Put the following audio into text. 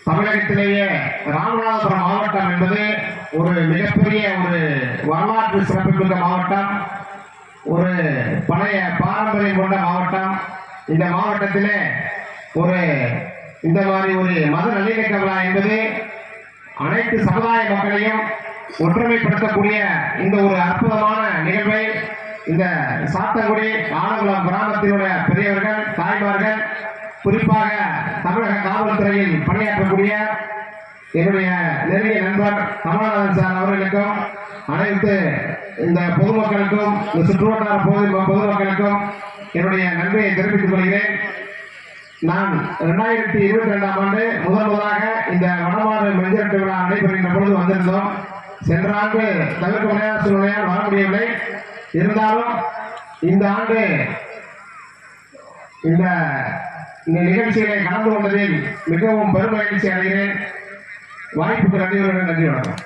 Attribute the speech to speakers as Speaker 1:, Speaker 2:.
Speaker 1: தமிழகத்திலேயே ராமநாதபுரம் மாவட்டம் என்பது ஒரு மிகப்பெரிய ஒரு வரலாற்று சிறப்புமிக்க மாவட்டம், ஒரு பழைய பாரம்பரியம் கொண்ட மாவட்டம். இந்த மாவட்டத்திலே ஒரு இந்த மாதிரி ஒரு மத நல்லிணக்க விழா என்பது அனைத்து சமுதாய மக்களையும் ஒற்றுமைப்படுத்தக்கூடிய இந்த ஒரு அற்புதமான நிகழ்வை இந்த சாத்தங்குடி ஆலங்குளம் கிராமத்தினுடைய பெரியவர்கள், தாய்மார்கள், குறிப்பாக தமிழக காவல்துறையில் பணியாற்றக்கூடிய என்னுடைய நெருங்கிய நண்பர் கமலநாதன் சார் அவர்களுக்கும், அனைத்து இந்த பொதுமக்களுக்கும், இந்த சுற்றுவட்டார பொதுமக்களுக்கும் என்னுடைய நன்றியை தெரிவித்துக் கொள்கிறேன். நான் 2022ஆம் ஆண்டு முதலாக இந்த வடமாடு மஞ்சள் விழா நடைபெறுகின்ற பொழுது வந்திருந்தோம். சென்ற ஆண்டு தவிர்க்க முடியாத சூழ்நிலையால் வர முடியவில்லை. இருந்தாலும் இந்த ஆண்டு இந்த நிகழ்ச்சிகளை கலந்து கொண்டதில் மிகவும் பெருமகிழ்ச்சி அடைகிறேன். வாய்ப்புக்கு நன்றி வணக்கம்.